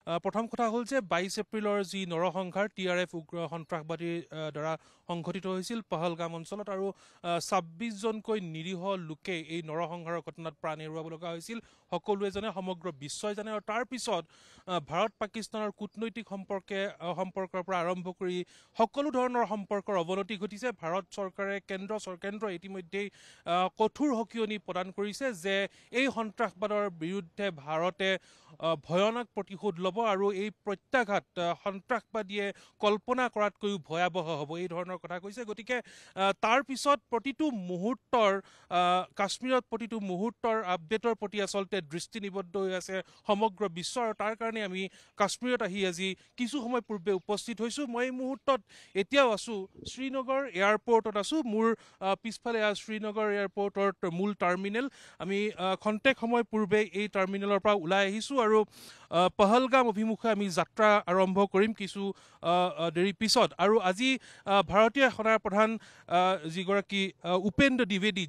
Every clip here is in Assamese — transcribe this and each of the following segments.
প্ৰথম কথা হ'ল যে 22 এপ্ৰিলৰ যি নৰসংহাৰ TRF উগ্ৰ সন্ত্ৰাসবাদীৰ দ্বাৰা সংঘটিত হৈছিল পহলগাম অঞ্চলত আৰু 26জনকৈ নিৰীহ লোকে এই নৰসংহাৰৰ ঘটনাত প্ৰাণ হেৰুৱাব লগা হৈছিল। সকলোৱে জানে, সমগ্ৰ বিশ্বই জানে। আৰু তাৰ পিছত ভাৰত পাকিস্তানৰ কূটনৈতিক সম্পৰ্কৰ পৰা আৰম্ভ কৰি সকলো ধৰণৰ সম্পৰ্কৰ অৱনতি ঘটিছে। ভাৰত চৰকাৰে কেন্দ্ৰ ইতিমধ্যেই কঠোৰ সকিয়নি প্ৰদান কৰিছে যে এই সন্ত্ৰাসবাদৰ বিৰুদ্ধে ভাৰতে ভয়ানক প্ৰতিশোধ ল'ব আৰু এই প্ৰত্যাঘাত সন্ত্ৰাসবাদীয়ে কল্পনা কৰাতকৈও ভয়াৱহ হ'ব, এই ধৰণৰ কথা কৈছে। গতিকে তাৰ পিছত প্ৰতিটো মুহূৰ্তৰ কাশ্মীৰত প্ৰতিটো মুহূৰ্তৰ আপডেটৰ প্ৰতি আচলতে দৃষ্টি নিবদ্ধ হৈ আছে সমগ্ৰ বিশ্ব। আৰু তাৰ কাৰণে আমি কাশ্মীৰত আহি আজি কিছু সময় পূৰ্বে উপস্থিত হৈছোঁ। মই এই মুহূৰ্তত এতিয়াও আছোঁ শ্ৰীনগৰ এয়াৰপৰ্টত আছোঁ। মোৰ পিছফালে শ্ৰীনগৰ এয়াৰপৰ্টৰ মূল টাৰ্মিনেল। আমি খন্তেক সময় পূৰ্বে এই টাৰ্মিনেলৰ পৰা ওলাই আহিছোঁ আৰু পহলগাম অভিমুখে আমি যাত্ৰা আৰম্ভ কৰিম কিছু দেৰি পিছত। আৰু আজি ভাৰতীয় সেনাৰ প্ৰধান যিগৰাকী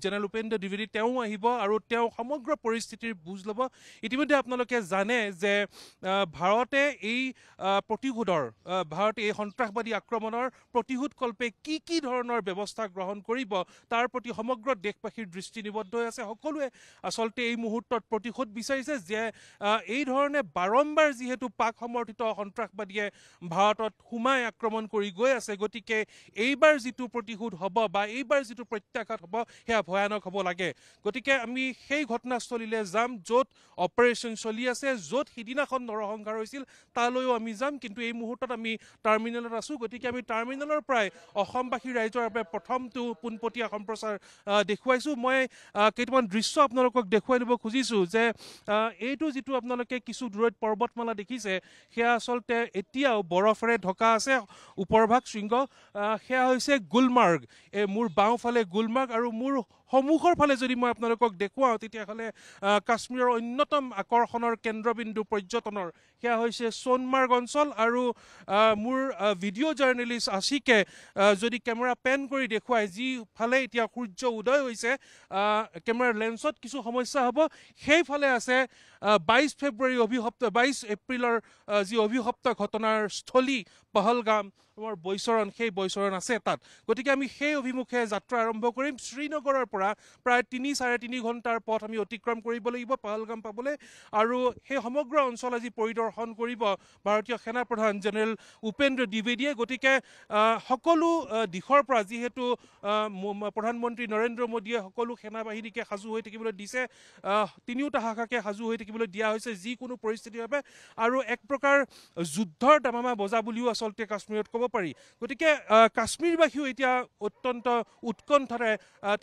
জেনেৰেল উপেন্দ্ৰ দ্বিবেদী, তেওঁ আহিব আৰু তেওঁ সমগ্ৰ পৰিস্থিতিৰ বুজ ল'ব। ইতিমধ্যে আপোনালোকে জানে যে ভাৰতে এই ভাৰতে এই সন্ত্ৰাসবাদী আক্ৰমণৰ প্ৰতিশোধকল্পে কি ধৰণৰ ব্যৱস্থা গ্ৰহণ কৰিব তাৰ প্ৰতি সমগ্ৰ দেশবাসীৰ দৃষ্টি নিবদ্ধ হৈ আছে। সকলোৱে আচলতে এই মুহূৰ্তত প্ৰতিশোধ বিচাৰিছে যে এই ধৰণে বাৰম্বাৰ যিহেতু পাক সমৰ্থিত সন্ত্ৰাসবাদীয়ে ভাৰতত সোমাই আক্ৰমণ কৰি গৈ আছে, গতিকে এইবাৰ যিটো প্ৰতিশোধ হ'ব বা এইবাৰ যিটো প্ৰত্যাঘাত হ'ব সেয়া ভয়ানক হ'ব লাগে। গতিকে আমি সেই ঘটনাস্থলীলৈ যাম য'ত অপাৰেশ্যন চলি আছে, য'ত সিদিনাখন নৰসংহাৰ হৈছিল, তালৈও আমি যাম। কিন্তু এই মুহূৰ্তত আমি টাৰ্মিনেলত আছোঁ। গতিকে আমি টাৰ্মিনেলৰ পৰাই অসমবাসী ৰাইজৰ বাবে প্ৰথমটো পোনপটীয়া সম্প্ৰচাৰ দেখুৱাইছোঁ। মই কেইটামান দৃশ্য আপোনালোকক দেখুৱাই দিব খুজিছোঁ যে এইটো যিটো আপোনালোকে কিছু দূৰৈত পৰ্বতমালা দেখিছে, সেয়া আচলতে এতিয়াও বৰফেৰে ঢকা আছে ওপৰভাগ শৃংগ। সেয়া হৈছে গুলমাৰ্গ। মোৰ বাওঁফালে গুলমাৰ্গ আৰু মোৰ সন্মুখৰ ফালে যদি মই আপোনালোকক দেখুৱাওঁ তেতিয়াহ'লে কাশ্মীৰৰ অন্যতম আকৰ্ষণৰ কেন্দ্ৰবিন্দু পৰ্যটনৰ সেয়া হৈছে সোণমাৰ্গ অঞ্চল। আৰু মোৰ ভিডিঅ' জাৰ্নেলিষ্ট আশিকে যদি কেমেৰা পেন কৰি দেখুৱায়, যিফালে এতিয়া সূৰ্য উদয় হৈছে, কেমেৰাৰ লেন্সত কিছু সমস্যা হ'ব, সেইফালে আছে 22 এপ্ৰিলৰ যি অভিশপ্ত ঘটনাৰ স্থলী পহলগাম বৈচৰণ, সেই বৈচৰণ আছে তাত। গতিকে আমি সেই অভিমুখে যাত্ৰা আৰম্ভ কৰিম। শ্ৰীনগৰৰ পৰা প্ৰায় 3-3.5 ঘণ্টাৰ পথ আমি অতিক্ৰম কৰিব লাগিব পহলগাম পাবলৈ। আৰু সেই সমগ্ৰ অঞ্চল আজি পৰিদৰ্শন কৰিব ভাৰতীয় সেনাপ্ৰধান জেনেৰেল উপেন্দ্ৰ দ্বিবেদীয়ে। গতিকে সকলো দিশৰ পৰা যিহেতু প্ৰধানমন্ত্ৰী নৰেন্দ্ৰ মোদীয়ে সকলো সেনাবাহিনীকে সাজু হৈ থাকিবলৈ দিছে, তিনিওটা শাখাকে সাজু হৈ থাকিবলৈ দিয়া হৈছে যিকোনো পৰিস্থিতিৰ বাবে। আৰু এক প্ৰকাৰ যুদ্ধৰ দামামা বজা বুলিও আচলতে কাশ্মীৰত ক'ব পাৰি। গতিকে কাশ্মীৰবাসীও এতিয়া অত্যন্ত উৎকণ্ঠাৰে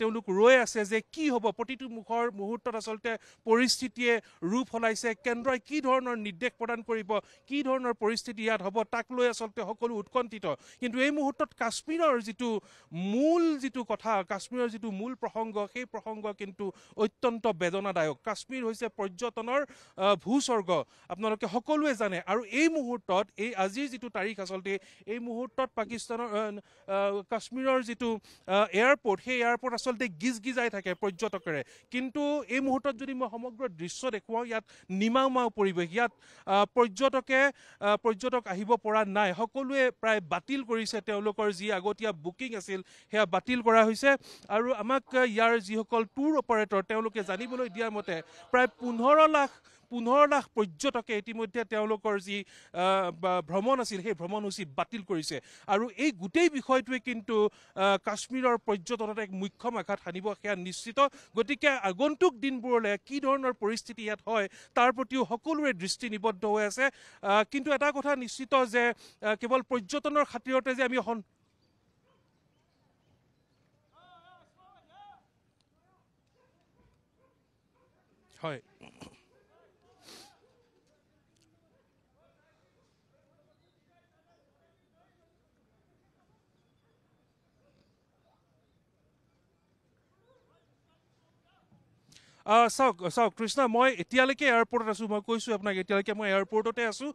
তেওঁলোক ৰৈ আছে যে কি হ'ব। প্ৰতিটো মুহূৰ্তত আচলতে পৰিস্থিতিয়ে ৰূপ সলাইছে। কেন্দ্ৰই কি ধৰণৰ নিৰ্দেশ প্ৰদান কৰিব, কি ধৰণৰ পৰিস্থিতি ইয়াত হ'ব, তাক লৈ আচলতে সকলো উৎকণ্ঠিত। কিন্তু এই মুহূৰ্তত কাশ্মীৰৰ যিটো মূল প্ৰসংগ, সেই প্ৰসংগ কিন্তু অত্যন্ত বেদনাদায়ক। কাশ্মীৰ হৈছে পৰ্যটনৰ ভূস্বৰ্গ, আপোনালোকে সকলোৱে জানে। আৰু এই মুহূৰ্তত আজিৰ যিটো তাৰিখ, আচলতে এই মুহূৰ্তত কাশ্মীৰৰ যিটো এয়াৰপৰ্ট, সেই এয়াৰপৰ্ট আচলতে গিজগিজাই থাকে পৰ্যটকেৰে। কিন্তু এই মুহূৰ্তত যদি মই সমগ্ৰ দৃশ্য দেখুৱাওঁ, ইয়াত নিমাওমাও পৰিৱেশ। ইয়াত পৰ্যটক আহিব পৰা নাই। সকলোৱে প্ৰায় বাতিল কৰিছে, তেওঁলোকৰ যি আগতীয়া বুকিং আছিল সেয়া বাতিল কৰা হৈছে। আৰু আমাক ইয়াৰ যিসকল ট্যুৰ অপাৰেটৰ, তেওঁলোকে জানিবলৈ দিয়া মতে প্ৰায় 15 লাখ পৰ্যটকে ইতিমধ্যে তেওঁলোকৰ যি ভ্ৰমণ আছিল সেই ভ্ৰমণসূচী বাতিল কৰিছে। আৰু এই গোটেই বিষয়টোৱে কিন্তু কাশ্মীৰৰ পৰ্যটনত এক মুখ্য আঘাত সানিব, সেয়া নিশ্চিত। গতিকে আগন্তুক দিনবোৰলৈ কি ধৰণৰ পৰিস্থিতি ইয়াত হয় তাৰ প্ৰতিও সকলোৰে দৃষ্টি নিবদ্ধ হৈ আছে। কিন্তু এটা কথা নিশ্চিত যে কেৱল পৰ্যটনৰ খাতিৰতে যে আমি হয় চাওক কৃষ্ণা, মই এতিয়ালৈকে এয়াৰপৰ্টত আছোঁ। মই কৈছোঁ আপোনাক, এতিয়ালৈকে মই এয়াৰপৰ্টতে আছোঁ।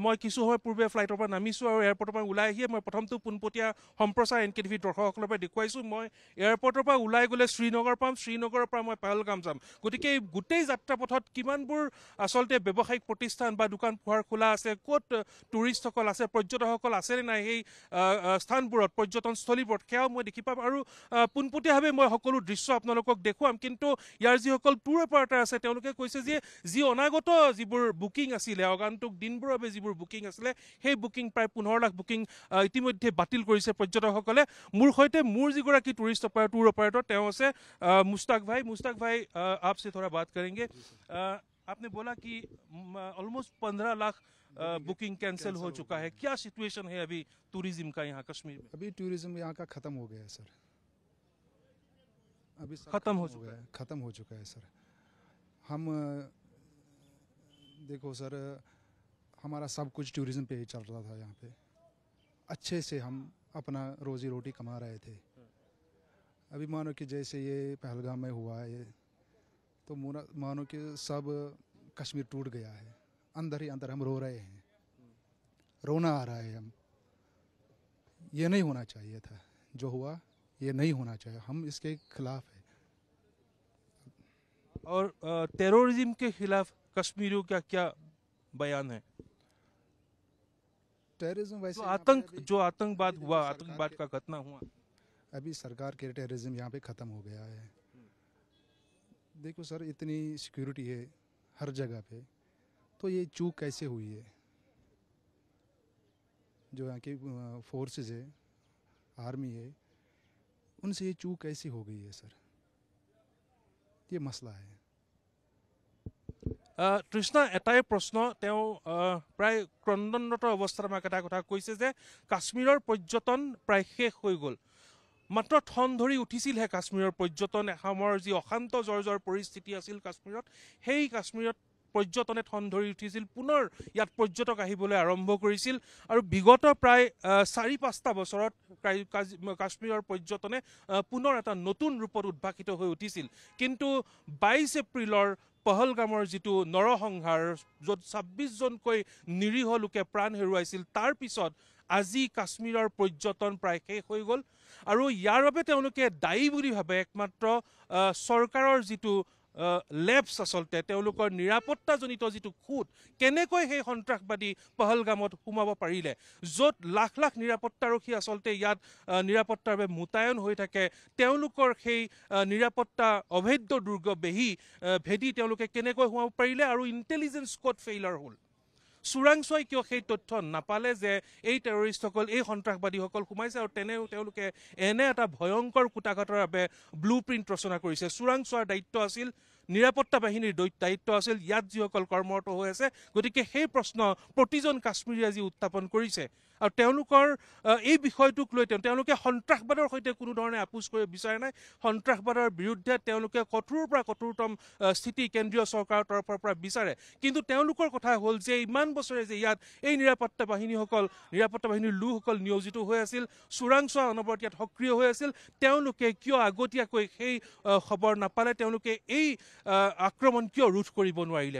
মই কিছু সময় পূৰ্বে ফ্লাইটৰ পৰা নামিছোঁ আৰু এয়াৰপৰ্টৰ পৰা ওলাই আহিয়ে মই প্ৰথমটো পোনপটীয়া সম্প্ৰচাৰ NKTV দৰ্শকসকলৰ পৰা দেখুৱাইছোঁ। মই এয়াৰপৰ্টৰ পৰা ওলাই গ'লে শ্ৰীনগৰ পাম, শ্ৰীনগৰৰ পৰা মই পাহলগাম যাম। গতিকে এই গোটেই যাত্ৰাপথত কিমানবোৰ আচলতে ব্যৱসায়িক প্ৰতিষ্ঠান বা দোকান পোহাৰ খোলা আছে, ক'ত টুৰিষ্টসকল আছে, পৰ্যটকসকল আছেনে নাই সেই স্থানবোৰত, পৰ্যটনস্থলীবোৰত, সেয়াও মই দেখি পাম। আৰু পোনপটীয়াভাৱে মই সকলো দৃশ্য আপোনালোকক দেখুৱাম। কিন্তু ইয়াৰ যিসকল টুৰ অপাৰেটৰ আছে তেওঁলোকে কৈছে যে যি অনাগত যিবোৰ বুকিং আছিলে, আগন্তুক দিনবোৰৰ বাবে যিবোৰ বুকিং আছিলে, সেই বুকিং প্ৰায় 15 লাখ বুকিং ইতিমধ্যে বাতিল কৰিছে পৰ্যটকসকলে। মোৰ সৈতে মোৰ যিগৰাকী টুৰ অপাৰেটৰ তেওঁ আছে মুস্তাক ভাই, आपसे थोड़ा बात करेंगे। आपने बोला कि ऑलमोस्ट 15 लाख बुकिंग कैंसिल हो चुका है। क्या सिचुएशन है अभी टूरिज्म का यहाँ कश्मीर में? अभी टूरिज्म यहाँ का ख़त्म हो गया है सर, अभी खत्म हो चुका है सर। हम देखो सर, हमारा सब कुछ टूरिज्म पे ही चल रहा था। यहाँ पे अच्छे से हम अपना रोजी रोटी कमा रहे थे। अभी मानो कि जैसे ये पहलगाम में हुआ है, तो मानो कि सब कश्मीर टूट गया है। अंदर ही अंदर हम रो रहे हैं, रोना आ रहा है। हम ये नहीं होना चाहिए था, जो हुआ ये नहीं होना चाहिए, हम इसके खिलाफ है। और टेररिज्म के खिलाफ कश्मीरियों का क्या बयान है? टेररिज्म वैसे जो आतंकवाद हुआ, आतंकवाद का घटना हुआ, अभी सरकार के टेररिज्म यहाँ पे ख़त्म हो गया है। देखो सर, इतनी सिक्योरिटी है हर जगह पे, तो ये चूक कैसे हुई है? जो यहाँ की फोर्सेस है, आर्मी है, उनसे ये चूक कैसे हो गई है सर? ये मसला है। তৃষ্ণা, এটাই প্ৰশ্ন। তেওঁ প্ৰায় ক্ৰন্দনৰত অৱস্থাত আমাক এটা কথা কৈছে যে কাশ্মীৰৰ পৰ্যটন প্ৰায় শেষ হৈ গ'ল। মাত্ৰ ঠন ধৰি উঠিছিলহে কাশ্মীৰৰ পৰ্যটন। এসময়ৰ যি অশান্ত জৰ্জৰ পৰিস্থিতি আছিল কাশ্মীৰত, সেই কাশ্মীৰত পৰ্যটনে ঠন ধৰি উঠিছিল। পুনৰ ইয়াত পৰ্যটক আহিবলৈ আৰম্ভ কৰিছিল আৰু বিগত প্ৰায় 4-5টা বছৰত কাশ্মীৰৰ পৰ্যটনে পুনৰ এটা নতুন ৰূপত উদ্ভাসিত হৈ উঠিছিল। কিন্তু 22 এপ্ৰিলৰ পহলগামৰ যিটো নৰসংহাৰ, য'ত 26জনকৈ নিৰীহ লোকে প্ৰাণ হেৰুৱাইছিল, তাৰ পিছত আজি কাশ্মীৰৰ পৰ্যটন প্ৰায় শেষ হৈ গ'ল। আৰু ইয়াৰ বাবে তেওঁলোকে দায়ী বুলি ভাবে একমাত্ৰ চৰকাৰৰ যিটো লেপছ, আচলতে তেওঁলোকৰ নিৰাপত্তাজনিত যিটো খুঁত, কেনেকৈ সেই সন্ত্ৰাসবাদী পহলগামত সোমাব পাৰিলে, য'ত লাখ লাখ নিৰাপত্তাৰক্ষী আচলতে ইয়াত নিৰাপত্তাৰ বাবে মোতায়েন হৈ থাকে, তেওঁলোকৰ সেই নিৰাপত্তা অভেদ্য দুৰ্গ ভেদি তেওঁলোকে কেনেকৈ সোমাব পাৰিলে, আৰু ইণ্টেলিজেঞ্চ ক'ত ফেইলাৰ হ'ল। চোৰাংচোৱাই কিয় সেই তথ্য নাপালে যে এই টেৰৰিষ্টসকল, এই সন্ত্ৰাসবাদীসকল সোমাইছে, আৰু তেওঁলোকে এনে এটা ভয়ংকৰ কুটাঘাতৰ বাবে ব্লু প্ৰিণ্ট ৰচনা কৰিছে। চোৰাংচোৱাৰ দায়িত্ব আছিল, নিৰাপত্তা বাহিনীৰ দায়িত্ব আছিল ইয়াত যিসকল কৰ্মৰত হৈ আছে। গতিকে সেই প্ৰশ্ন প্ৰতিজন কাশ্মীৰীয়ে আজি উত্থাপন কৰিছে। আৰু তেওঁলোকৰ এই বিষয়টোক লৈ তেওঁলোকে সন্ত্ৰাসবাদৰ সৈতে কোনো ধৰণে আপোচ কৰিব বিচৰা নাই। সন্ত্ৰাসবাদৰ বিৰুদ্ধে তেওঁলোকে কঠোৰৰ পৰা কঠোৰতম স্থিতি কেন্দ্ৰীয় চৰকাৰৰ তৰফৰ পৰা বিচাৰে। কিন্তু তেওঁলোকৰ কথা হ'ল যে ইমান বছৰে যে ইয়াত এই নিৰাপত্তা বাহিনীৰ লোকসকল নিয়োজিত হৈ আছিল, চোৰাংচোৱা অনবৰত ইয়াত সক্ৰিয় হৈ আছিল, তেওঁলোকে কিয় আগতীয়াকৈ সেই খবৰ নাপালে, তেওঁলোকে এই আক্ৰমণ কিয় ৰোধ কৰিব নোৱাৰিলে?